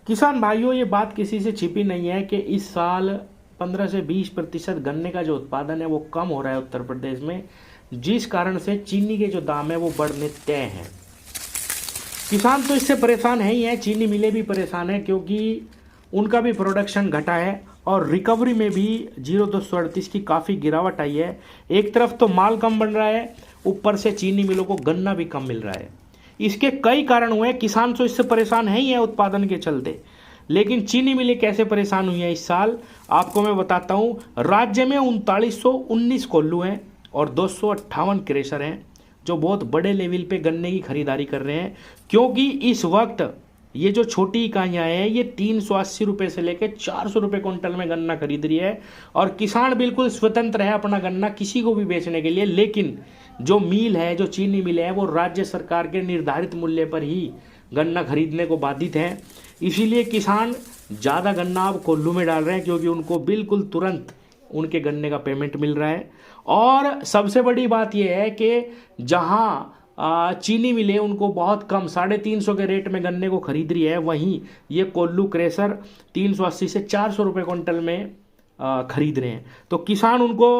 किसान भाइयों, ये बात किसी से छिपी नहीं है कि इस साल 15 से 20% गन्ने का जो उत्पादन है वो कम हो रहा है उत्तर प्रदेश में, जिस कारण से चीनी के जो दाम है वो बढ़ने तय हैं। किसान तो इससे परेशान है ही है, चीनी मिलें भी परेशान है क्योंकि उनका भी प्रोडक्शन घटा है और रिकवरी में भी 0,238 की काफ़ी गिरावट आई है। एक तरफ तो माल कम बन रहा है, ऊपर से चीनी मिलों को गन्ना भी कम मिल रहा है। इसके कई कारण हुए, किसान तो इससे परेशान है ही है उत्पादन के चलते, लेकिन चीनी मिलें कैसे परेशान हुई है इस साल आपको मैं बताता हूँ। राज्य में 3919 कोल्लू हैं और 258 क्रेशर हैं जो बहुत बड़े लेवल पे गन्ने की खरीदारी कर रहे हैं, क्योंकि इस वक्त ये जो छोटी इकाइयाँ हैं ये 380 रुपये से लेकर 400 रुपये क्विंटल में गन्ना खरीद रही है और किसान बिल्कुल स्वतंत्र है अपना गन्ना किसी को भी बेचने के लिए। लेकिन जो मिल है, जो चीनी मिल है, वो राज्य सरकार के निर्धारित मूल्य पर ही गन्ना खरीदने को बाधित हैं। इसीलिए किसान ज़्यादा गन्ना अब कोल्लू में डाल रहे हैं क्योंकि उनको बिल्कुल तुरंत उनके गन्ने का पेमेंट मिल रहा है। और सबसे बड़ी बात यह है कि जहाँ चीनी मिले उनको बहुत कम 350 के रेट में गन्ने को खरीद रही है, वहीं ये कोल्लू क्रेशर 380 से 400 रुपये क्विंटल में खरीद रहे हैं। तो किसान उनको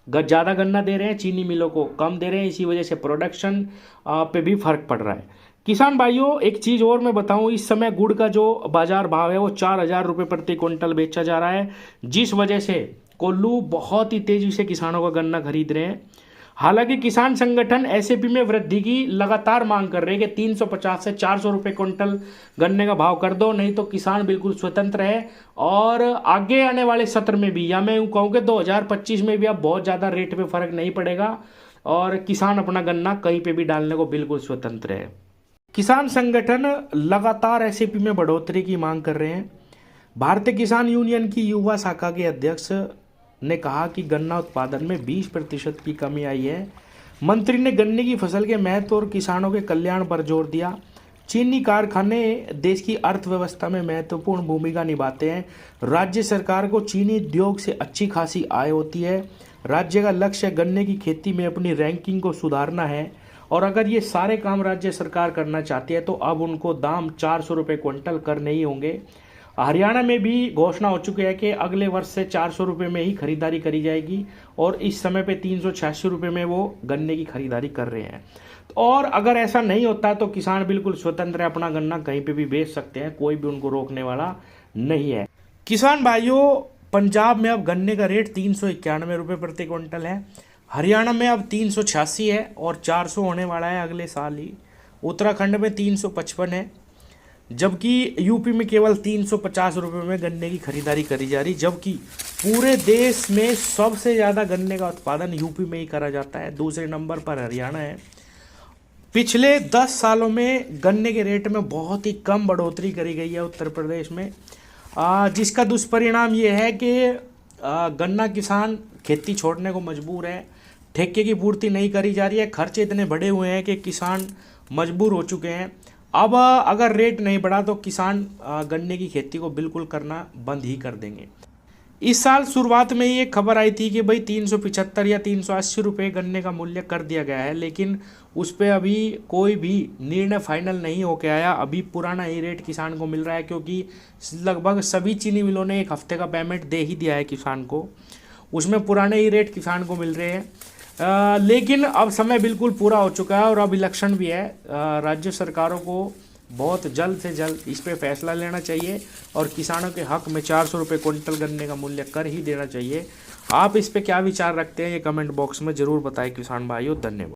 ज़्यादा गन्ना दे रहे हैं, चीनी मिलों को कम दे रहे हैं, इसी वजह से प्रोडक्शन पे भी फर्क पड़ रहा है। किसान भाइयों, एक चीज़ और मैं बताऊं, इस समय गुड़ का जो बाजार भाव है वो 4000 रुपये प्रति क्विंटल बेचा जा रहा है, जिस वजह से कोल्लू बहुत ही तेजी से किसानों का गन्ना खरीद रहे हैं। हालांकि किसान संगठन एसएपी में वृद्धि की लगातार मांग कर रहे हैं कि 350 से 400 रुपये क्विंटल गन्ने का भाव कर दो, नहीं तो किसान बिल्कुल स्वतंत्र है और आगे आने वाले सत्र में भी, या मैं यूँ कहूँ कि 2025 में भी अब बहुत ज़्यादा रेट पे फर्क नहीं पड़ेगा और किसान अपना गन्ना कहीं पे भी डालने को बिल्कुल स्वतंत्र है। किसान संगठन लगातार एसएपी में बढ़ोतरी की मांग कर रहे हैं। भारतीय किसान यूनियन की युवा शाखा के अध्यक्ष ने कहा कि गन्ना उत्पादन में 20% की कमी आई है। मंत्री ने गन्ने की फसल के महत्व और किसानों के कल्याण पर जोर दिया। चीनी कारखाने देश की अर्थव्यवस्था में महत्वपूर्ण भूमिका निभाते हैं। राज्य सरकार को चीनी उद्योग से अच्छी खासी आय होती है। राज्य का लक्ष्य गन्ने की खेती में अपनी रैंकिंग को सुधारना है और अगर ये सारे काम राज्य सरकार करना चाहती है तो अब उनको दाम 400 रुपये क्विंटल करने ही होंगे। हरियाणा में भी घोषणा हो चुकी है कि अगले वर्ष से 400 रुपये में ही खरीदारी करी जाएगी और इस समय पे 386 रुपये में वो गन्ने की खरीदारी कर रहे हैं। और अगर ऐसा नहीं होता तो किसान बिल्कुल स्वतंत्र है, अपना गन्ना कहीं पे भी बेच सकते हैं, कोई भी उनको रोकने वाला नहीं है। किसान भाइयों, पंजाब में अब गन्ने का रेट 391 रुपये प्रति क्विंटल है, हरियाणा में अब 386 है और 400 होने वाला है अगले साल ही। उत्तराखंड में 355 है, जबकि यूपी में केवल 350 रुपये में गन्ने की खरीदारी करी जा रही, जबकि पूरे देश में सबसे ज़्यादा गन्ने का उत्पादन यूपी में ही करा जाता है। दूसरे नंबर पर हरियाणा है। पिछले 10 सालों में गन्ने के रेट में बहुत ही कम बढ़ोतरी करी गई है उत्तर प्रदेश में, जिसका दुष्परिणाम ये है कि गन्ना किसान खेती छोड़ने को मजबूर है। ठेके की पूर्ति नहीं करी जा रही है, खर्चे इतने बढ़े हुए हैं कि किसान मजबूर हो चुके हैं। अब अगर रेट नहीं बढ़ा तो किसान गन्ने की खेती को बिल्कुल करना बंद ही कर देंगे। इस साल शुरुआत में ही एक खबर आई थी कि भाई 375 या 380 रुपये गन्ने का मूल्य कर दिया गया है, लेकिन उस पर अभी कोई भी निर्णय फाइनल नहीं होके आया। अभी पुराना ही रेट किसान को मिल रहा है क्योंकि लगभग सभी चीनी मिलों ने एक हफ्ते का पेमेंट दे ही दिया है किसान को, उसमें पुराने ही रेट किसान को मिल रहे हैं। लेकिन अब समय बिल्कुल पूरा हो चुका है और अब इलेक्शन भी है। राज्य सरकारों को बहुत जल्द से जल्द इस पे फैसला लेना चाहिए और किसानों के हक में 400 रुपये क्विंटल गन्ने का मूल्य कर ही देना चाहिए। आप इस पे क्या विचार रखते हैं ये कमेंट बॉक्स में ज़रूर बताएं किसान भाइयों। धन्यवाद।